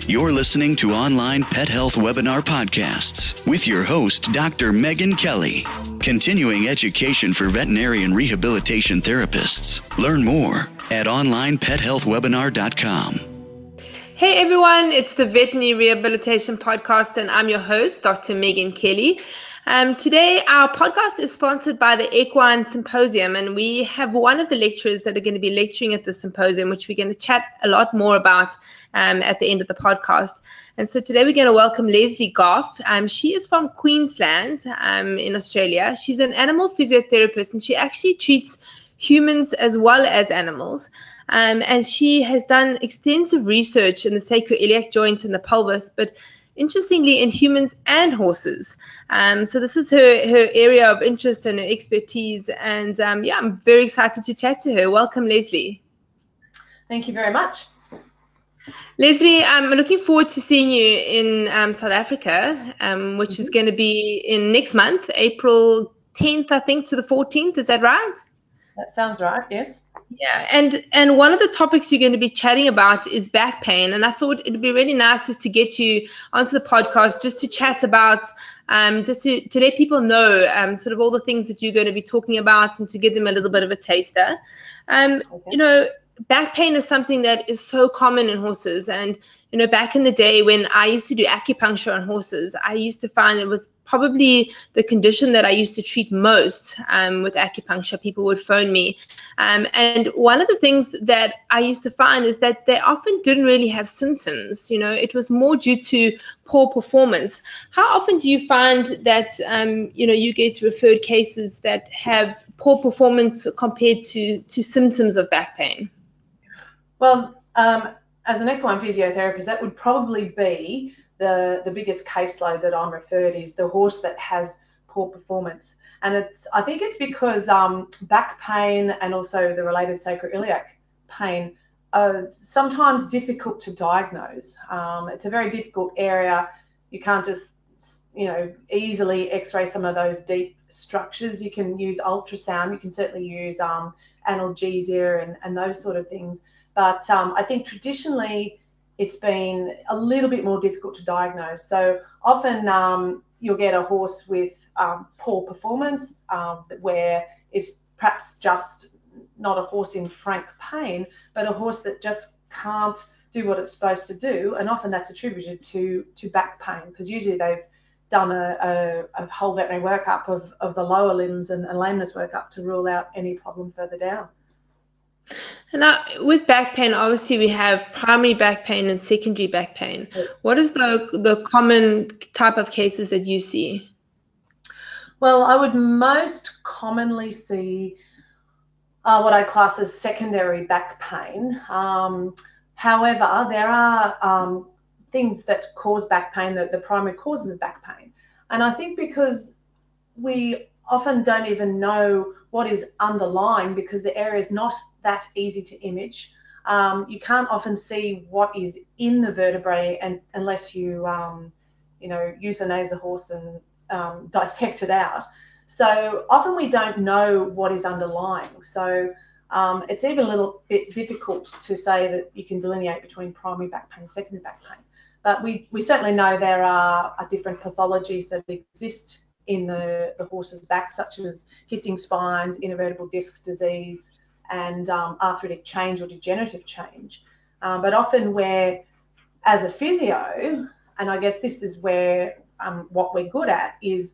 You're listening to online pet health webinar podcasts with your host, Dr. Megan Kelly. Continuing education for veterinarian rehabilitation therapists. Learn more at onlinepethealthwebinar.com. Hey everyone, it's the Veterinary Rehabilitation Podcast and I'm your host, Dr. Megan Kelly. Today our podcast is sponsored by the Equine Symposium, and we have one of the lecturers that are going to be lecturing at the symposium, which we're going to chat a lot more about at the end of the podcast. And so today we're going to welcome Lesley Goff. She is from Queensland in Australia. She's an animal physiotherapist and she actually treats humans as well as animals. And she has done extensive research in the sacroiliac joint and the pelvis, but interestingly in humans and horses. So this is her area of interest and her expertise. And I'm very excited to chat to her. Welcome, Lesley. Thank you very much. Lesley, I'm looking forward to seeing you in South Africa, which is going to be in next month, April 10th, I think, to the 14th. Is that right? That sounds right, yes. Yeah, and one of the topics you're going to be chatting about is back pain, and I thought it'd be really nice just to get you onto the podcast just to chat about, just to let people know sort of all the things that you're going to be talking about and to give them a little bit of a taster. Okay. You know, back pain is something that is so common in horses, and you know, back in the day when I used to do acupuncture on horses, I used to find it was probably the condition that I used to treat most with acupuncture. People would phone me. And one of the things that I used to find is that they often didn't really have symptoms. You know, it was more due to poor performance. How often do you find that, you get referred cases that have poor performance compared to symptoms of back pain? Well, as an equine physiotherapist, that would probably be the biggest caseload that I'm referred is the horse that has poor performance. And I think it's because back pain and also the related sacroiliac pain are sometimes difficult to diagnose. It's a very difficult area. You can't just, easily x-ray some of those deep structures. You can use ultrasound. You can certainly use analgesia and those sort of things. But I think traditionally it's been a little bit more difficult to diagnose. So often you'll get a horse with poor performance where it's perhaps just not a horse in frank pain, but a horse that just can't do what it's supposed to do. And often that's attributed to back pain, because usually they've done a whole veterinary workup of the lower limbs and lameness workup to rule out any problem further down. And now, with back pain, obviously we have primary back pain and secondary back pain. Yes. What is the common type of cases that you see? Well, I would most commonly see what I class as secondary back pain. However, there are things that cause back pain, the primary causes of back pain. And I think because we often don't even know what is underlying, because the area is not that easy to image. You can't often see what is in the vertebrae unless you, euthanize the horse and dissect it out. So often we don't know what is underlying. So it's even a little bit difficult to say that you can delineate between primary back pain and secondary back pain. But we certainly know there are different pathologies that exist in the horse's back, such as hissing spines, intervertebral disc disease, and arthritic change or degenerative change. But often where, as a physio, and I guess this is where what we're good at, is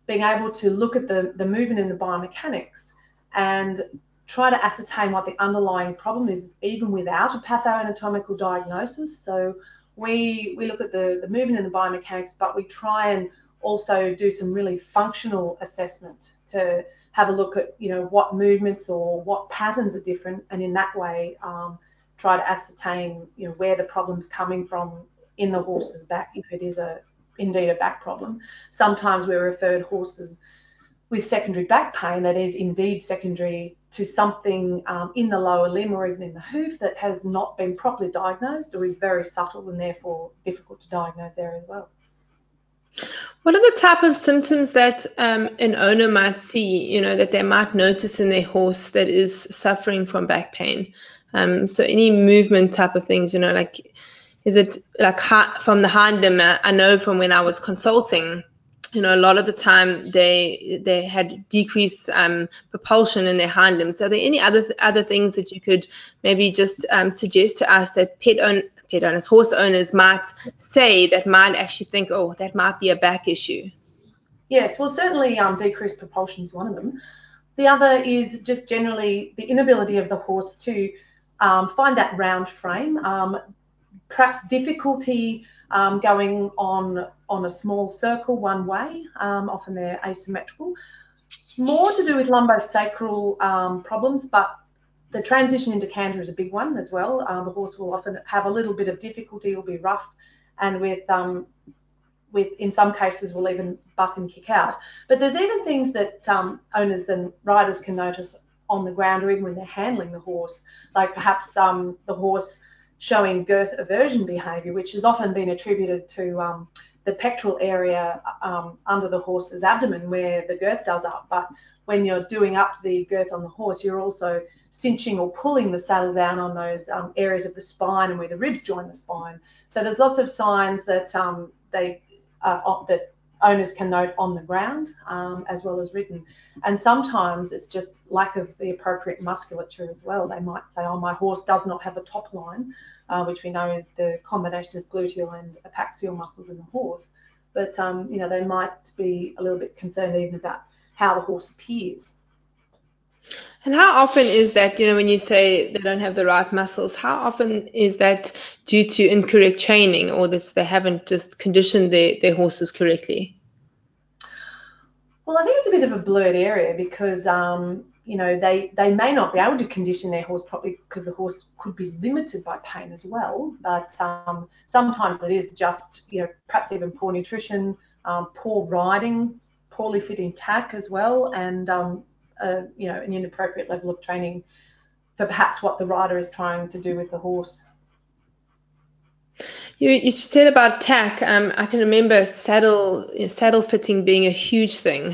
being able to look at the movement and the biomechanics and try to ascertain what the underlying problem is, even without a pathoanatomical diagnosis. So we look at the movement and the biomechanics, but we try and also do some really functional assessment to have a look at, what movements or what patterns are different, and in that way try to ascertain, where the problem's coming from in the horse's back, if it is indeed a back problem. Sometimes we're referred horses with secondary back pain that is indeed secondary to something in the lower limb or even in the hoof that has not been properly diagnosed or is very subtle and therefore difficult to diagnose there as well. What are the type of symptoms that an owner might see, that they might notice in their horse that is suffering from back pain? So any movement type of things, like is it like from the hind limb? I know from when I was consulting, a lot of the time they had decreased propulsion in their hind limbs. Are there any other things that you could maybe just suggest to us that horse owners might say that might actually think, oh, that might be a back issue? Yes, well, certainly decreased propulsion is one of them. The other is just generally the inability of the horse to find that round frame, perhaps difficulty going on a small circle one way. Often they're asymmetrical. More to do with lumbosacral problems, but the transition into canter is a big one as well. The horse will often have a little bit of difficulty, will be rough, and with in some cases will even buck and kick out. But there's even things that owners and riders can notice on the ground, or even when they're handling the horse, like perhaps the horse showing girth aversion behaviour, which has often been attributed to the pectoral area under the horse's abdomen where the girth does up. But when you're doing up the girth on the horse, you're also cinching or pulling the saddle down on those areas of the spine and where the ribs join the spine. So there's lots of signs that that owners can note on the ground as well as written. And sometimes it's just lack of the appropriate musculature as well. They might say, oh, my horse does not have a top line, which we know is the combination of gluteal and apaxial muscles in the horse. But, they might be a little bit concerned even about how the horse appears. And how often is that, when you say they don't have the right muscles, how often is that due to incorrect training, or that they haven't just conditioned their horses correctly? Well, I think it's a bit of a blurred area because, they may not be able to condition their horse properly because the horse could be limited by pain as well. But sometimes it is just, perhaps even poor nutrition, poor riding, poorly fitting tack as well, and an inappropriate level of training for perhaps what the rider is trying to do with the horse. You said about tack. I can remember saddle fitting being a huge thing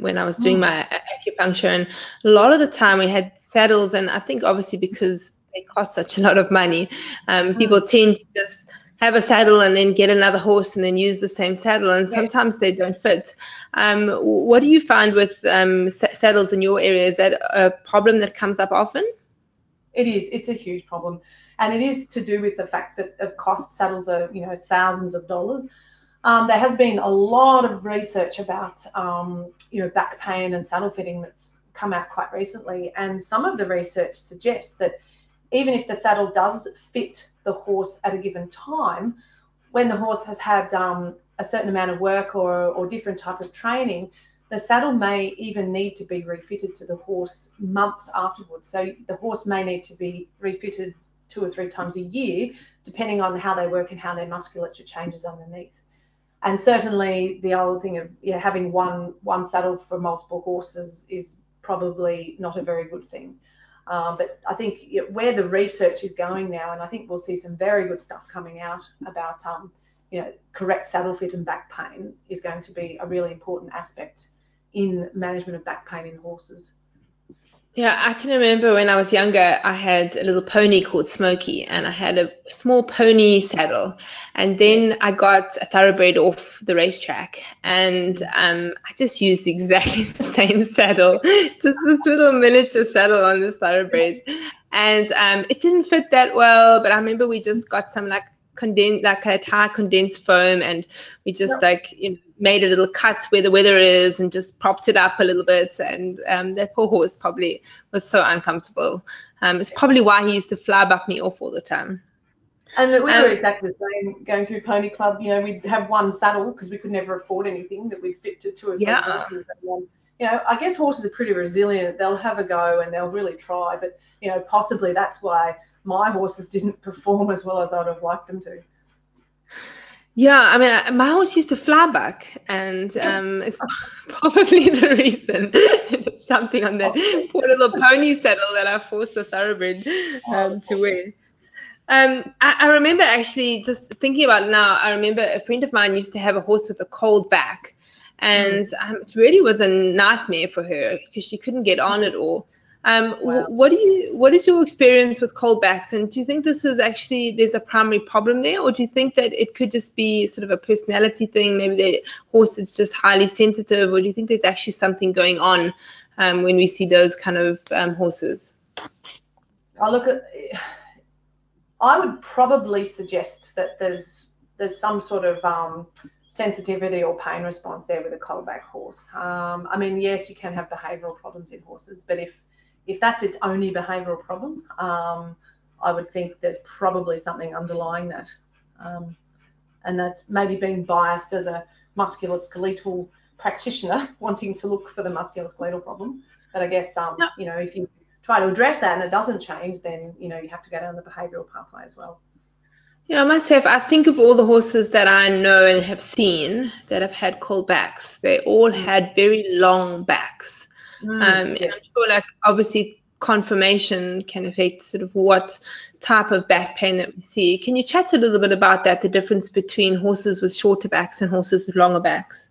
when I was doing my acupuncture, and a lot of the time we had saddles, and I think obviously because they cost such a lot of money, people tend to just have a saddle and then get another horse and then use the same saddle, and sometimes they don't fit. What do you find with saddles in your area? Is that a problem that comes up often? It is. It's a huge problem. And it is to do with the fact that of cost, saddles are, thousands of dollars. There has been a lot of research about, back pain and saddle fitting that's come out quite recently. And some of the research suggests that even if the saddle does fit the horse at a given time, when the horse has had a certain amount of work or different type of training, the saddle may even need to be refitted to the horse months afterwards. So the horse may need to be refitted 2 or 3 times a year, depending on how they work and how their musculature changes underneath. And certainly the old thing of having one saddle for multiple horses is probably not a very good thing. But I think where the research is going now, and I think we'll see some very good stuff coming out about correct saddle fit and back pain is going to be a really important aspect in management of back pain in horses. Yeah, I can remember when I was younger, I had a little pony called Smokey, and I had a small pony saddle. And then I got a thoroughbred off the racetrack, and I just used exactly the same saddle, just this little miniature saddle on this thoroughbred. And it didn't fit that well, but I remember we just got some a high condensed foam, and we just made a little cut where the weather is and just propped it up a little bit, and that poor horse probably was so uncomfortable. It's probably why he used to fly buck me off all the time. And we were exactly the same going through Pony Club. We'd have one saddle because we could never afford anything that we'd fit to 2 or 3 horses. And I guess horses are pretty resilient. They'll have a go and they'll really try, but possibly that's why my horses didn't perform as well as I would have liked them to. Yeah, I mean, my horse used to fly buck, and it's probably the reason. It's something on that poor little pony saddle that I forced the thoroughbred to wear. I remember actually just thinking about it now, I remember a friend of mine used to have a horse with a cold back, and it really was a nightmare for her because she couldn't get on at all. Wow. What is your experience with cold backs, and do you think this is actually there's a primary problem there, or do you think that it could just be sort of a personality thing? Maybe the horse is just highly sensitive, or do you think there's actually something going on when we see those kind of horses? I would probably suggest that there's some sort of sensitivity or pain response there with a cold back horse. I mean, yes, you can have behavioural problems in horses, but if that's its only behavioural problem, I would think there's probably something underlying that. And that's maybe being biased as a musculoskeletal practitioner wanting to look for the musculoskeletal problem. But I guess, you know, if you try to address that and it doesn't change, then, you know, you have to go down the behavioural pathway as well. Yeah, I must have. I think of all the horses that I know and have seen that have had cold backs, they all had very long backs. And I'm sure, like, obviously conformation can affect sort of what type of back pain that we see. Can you chat a little bit about that, the difference between horses with shorter backs and horses with longer backs?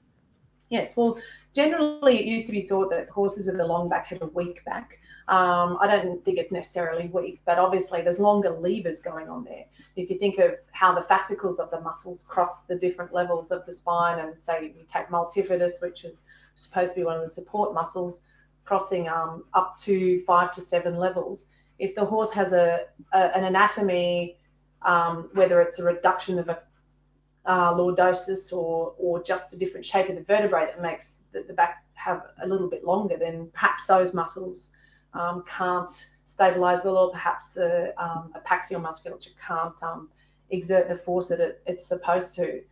Yes, well, generally it used to be thought that horses with a long back had a weak back. I don't think it's necessarily weak, but obviously there's longer levers going on there. If you think of how the fascicles of the muscles cross the different levels of the spine, and say you take multifidus, which is supposed to be one of the support muscles, crossing up to 5 to 7 levels. If the horse has an anatomy, whether it's a reduction of a lordosis or just a different shape of the vertebrae that makes the back have a little bit longer, then perhaps those muscles can't stabilize well, or perhaps the apaxial musculature can't exert the force that it's supposed to.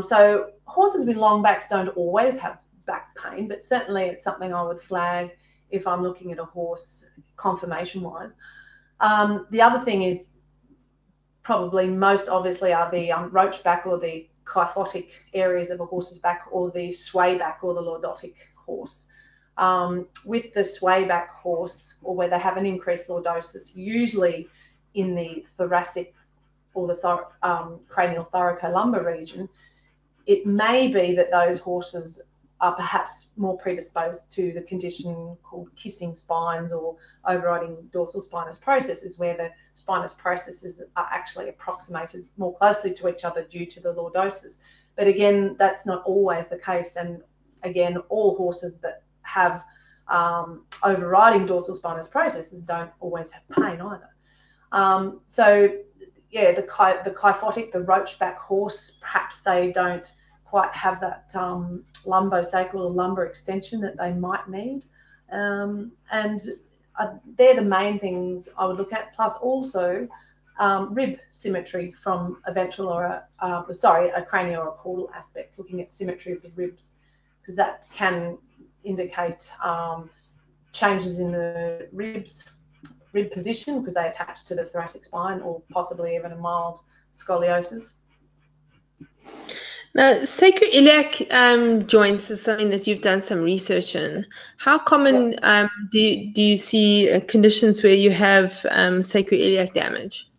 So horses with long backs don't always have back pain, but certainly it's something I would flag if I'm looking at a horse conformation wise. The other thing is probably most obviously are the roach back or the kyphotic areas of a horse's back, or the sway back or the lordotic horse. With the sway back horse, or where they have an increased lordosis, usually in the thoracic or the cranial thoracolumbar region, it may be that those horses are perhaps more predisposed to the condition called kissing spines or overriding dorsal spinous processes, where the spinous processes are actually approximated more closely to each other due to the lordosis. But again, that's not always the case. And again, all horses that have overriding dorsal spinous processes don't always have pain either. So yeah, the kyphotic, the roach back horse, perhaps they don't quite have that lumbosacral or lumbar extension that they might need. And they're the main things I would look at, plus also rib symmetry from a ventral or a cranial or a caudal aspect, looking at symmetry of the ribs, because that can indicate changes in the rib position, because they attach to the thoracic spine, or possibly even a mild scoliosis. Now, sacroiliac joints is something that you've done some research in. How common do you see conditions where you have sacroiliac damage?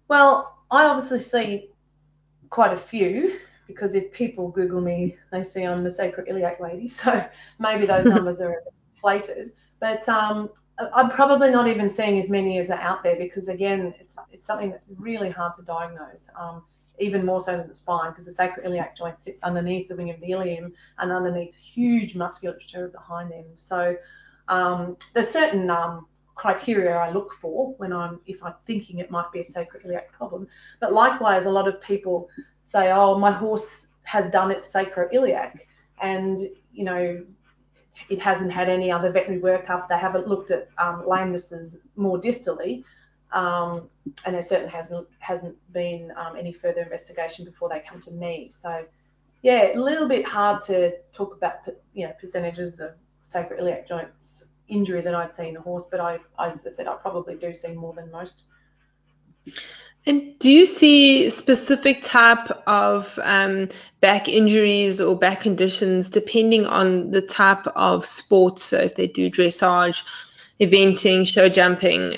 Well, I obviously see quite a few, because if people Google me, they see I'm the sacroiliac lady. So maybe those numbers are inflated. But I'm probably not even seeing as many as are out there, because again, it's something that's really hard to diagnose. Even more so than the spine, because the sacroiliac joint sits underneath the wing of the ilium and underneath huge musculature of the hind end. So there's certain criteria I look for if I'm thinking it might be a sacroiliac problem. But likewise, a lot of people say, oh, my horse has done its sacroiliac, and you know, it hasn't had any other veterinary workup. They haven't looked at lamenesses more distally. And there certainly hasn't been any further investigation before they come to me. So, yeah, a little bit hard to talk about, you know, percentages of sacroiliac joints injury that I'd see in a horse, but as I said, I probably do see more than most. And do you see specific type of back injuries or back conditions depending on the type of sport? So if they do dressage, eventing, show jumping,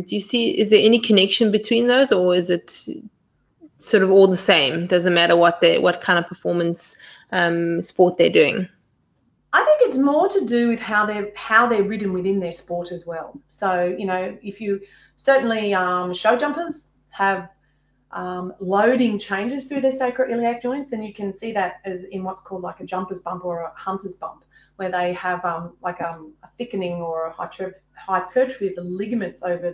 is there any connection between those, or is it sort of all the same? Doesn't matter what kind of performance sport they're doing? I think it's more to do with how they're ridden within their sport as well. So, you know, if you certainly show jumpers have loading changes through their sacroiliac joints, and you can see that as in what's called like a jumper's bump or a hunter's bump, where they have a thickening or a hypertrophy of the ligaments over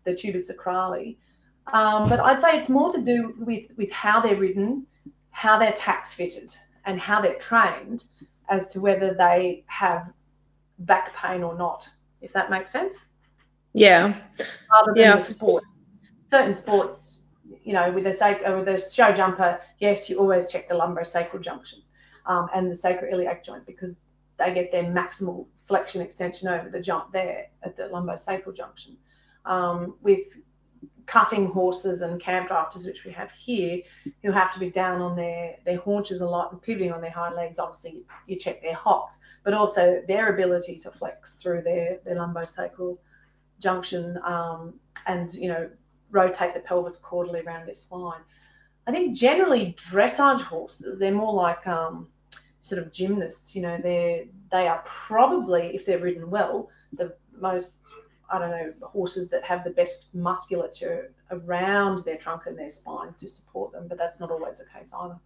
the tubus sacrali. But I'd say it's more to do with how they're ridden, how their tack's fitted, and how they're trained as to whether they have back pain or not, if that makes sense. Yeah. Rather than the sport. Certain sports, you know, with a show jumper, yes, you always check the lumbosacral junction and the sacroiliac joint, because they get their maximal flexion extension over the jump there at the lumbosacral junction. With cutting horses and camp drafters, which we have here, who have to be down on their haunches a lot and pivoting on their hind legs, obviously you check their hocks, but also their ability to flex through their lumbosacral junction and, you know, rotate the pelvis caudally around their spine. I think generally dressage horses, they're more like sort of gymnasts. You know, they are probably, if they're ridden well, the most, I don't know, horses that have the best musculature around their trunk and their spine to support them, but that's not always the case either.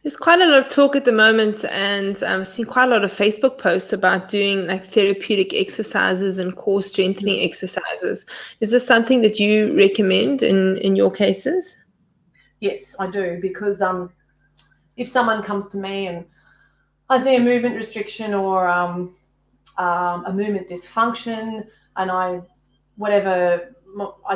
There's quite a lot of talk at the moment, and I've seen quite a lot of Facebook posts about doing like therapeutic exercises and core strengthening exercises. Is this something that you recommend in your cases? Yes, I do, because if someone comes to me and I see a movement restriction or a movement dysfunction, and I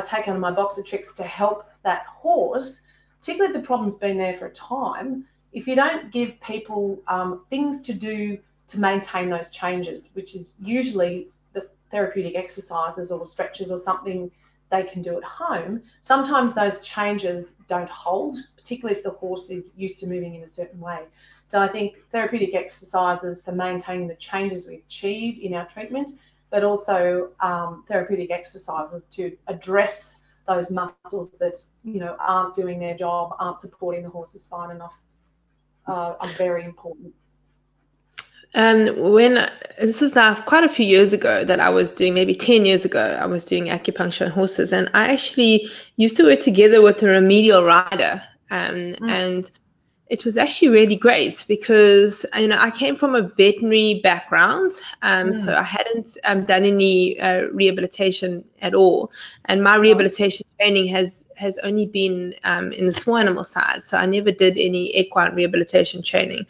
take on my box of tricks to help that horse, particularly if the problem's been there for a time, if you don't give people things to do to maintain those changes, which is usually the therapeutic exercises or stretches or something they can do at home, sometimes those changes don't hold, particularly if the horse is used to moving in a certain way. So I think therapeutic exercises for maintaining the changes we achieve in our treatment, but also therapeutic exercises to address those muscles that, you know, aren't doing their job, aren't supporting the horse's spine enough, are very important. This is now quite a few years ago that I was doing, maybe 10 years ago, I was doing acupuncture on horses, and I actually used to work together with a remedial rider, and it was actually really great because, you know, I came from a veterinary background, so I hadn't done any rehabilitation at all, and my rehabilitation training has only been in the small animal side, so I never did any equine rehabilitation training.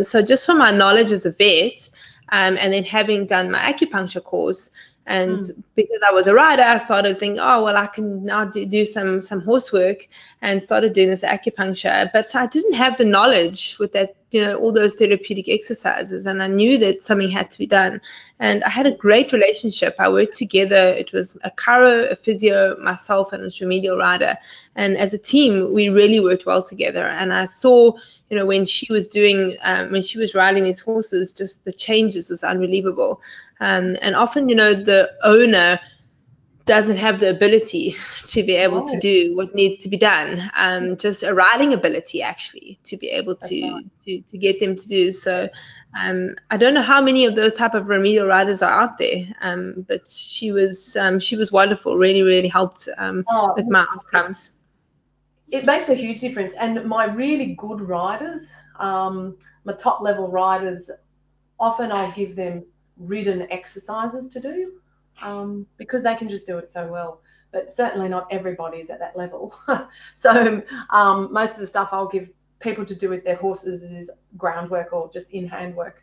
So just from my knowledge as a vet, and then having done my acupuncture course, and because I was a rider, I started thinking, oh, well, I can now do some horse work, and started doing this acupuncture. But I didn't have the knowledge with that, you know, all those therapeutic exercises, and I knew that something had to be done. And I had a great relationship. I worked together. It was a chiro, a physio, myself, and this remedial rider. And as a team, we really worked well together. And I saw, you know, when she was riding these horses, just the changes was unbelievable. And often, you know, the owner doesn't have the ability to be able to do what needs to be done. Just a riding ability, actually, to be able to get them to do so. I don't know how many of those type of remedial riders are out there, but she was wonderful. Really, really helped with my outcomes. It makes a huge difference. And my really good riders, my top level riders, often I'll give them ridden exercises to do because they can just do it so well. But certainly not everybody is at that level. So most of the stuff I'll give people to do with their horses is groundwork or just in-hand work.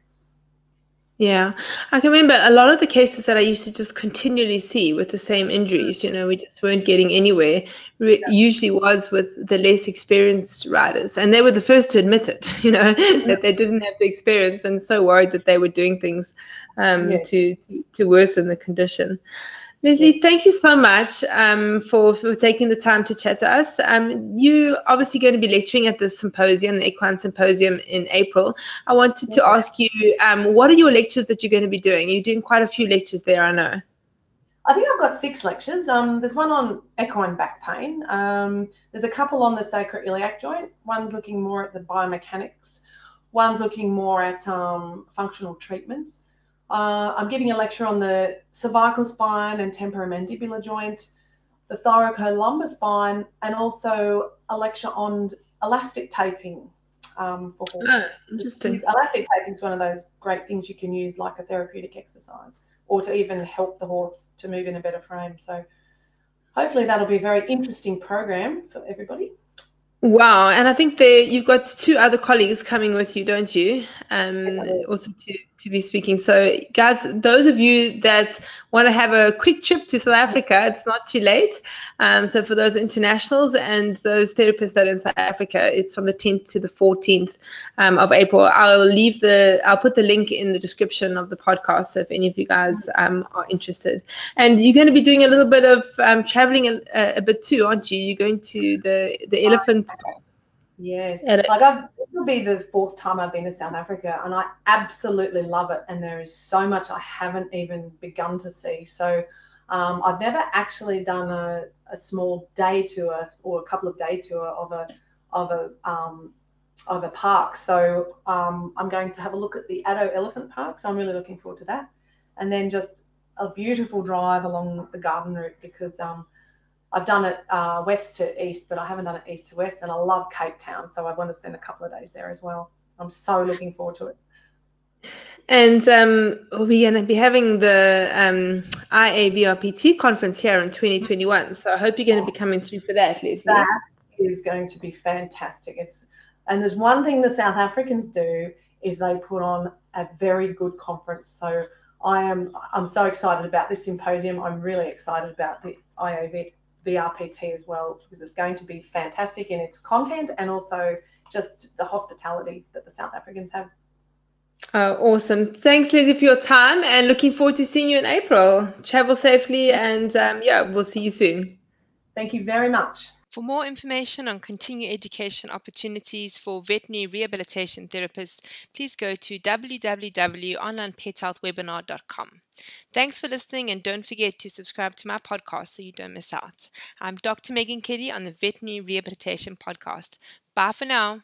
Yeah, I can remember a lot of the cases that I used to just continually see with the same injuries, you know, we just weren't getting anywhere, usually was with the less experienced riders. And they were the first to admit it, you know, that they didn't have the experience and so worried that they were doing things to worsen the condition. Lesley, thank you so much for taking the time to chat to us. You obviously going to be lecturing at the symposium, the Equine Symposium in April. I wanted to ask you, what are your lectures that you're going to be doing? You're doing quite a few lectures there, I know. I think I've got 6 lectures. There's one on equine back pain. There's a couple on the sacroiliac joint. One's looking more at the biomechanics. one's looking more at functional treatments. I'm giving a lecture on the cervical spine and temporomandibular joint, the thoracolumbar spine, and also a lecture on elastic taping for horses. Oh, interesting. Elastic taping is one of those great things you can use like a therapeutic exercise, or to even help the horse to move in a better frame. So hopefully that'll be a very interesting program for everybody. Wow, and I think you've got 2 other colleagues coming with you, don't you? Also to be speaking. So, guys, those of you that want to have a quick trip to South Africa, it's not too late. So for those internationals and those therapists that are in South Africa, it's from the 10th to the 14th of April. I'll put the link in the description of the podcast, so if any of you guys are interested. And you're going to be doing a little bit of traveling a bit too, aren't you? You're going to the elephant. Yes, this will be the 4th time I've been to South Africa, and I absolutely love it. And there is so much I haven't even begun to see. So I've never actually done a small day tour or a couple of day tour of a park. So I'm going to have a look at the Addo Elephant Park. So I'm really looking forward to that, and then just a beautiful drive along the garden route, because I've done it west to east, but I haven't done it east to west, and I love Cape Town, so I want to spend a couple of days there as well. I'm so looking forward to it. And we're going to be having the IAVRPT conference here in 2021, so I hope you're going to be coming through for that, Lesley. That is going to be fantastic. And there's one thing the South Africans do, is they put on a very good conference. So I'm so excited about this symposium. I'm really excited about the IAVRPT as well, because it's going to be fantastic in its content and also just the hospitality that the South Africans have. Awesome. Thanks, Lesley, for your time, and looking forward to seeing you in April. Travel safely, and we'll see you soon. Thank you very much. For more information on continuing education opportunities for veterinary rehabilitation therapists, please go to www.onlinepetshealthwebinar.com. Thanks for listening, and don't forget to subscribe to my podcast so you don't miss out. I'm Dr. Megan Kelly on the Veterinary Rehabilitation Podcast. Bye for now.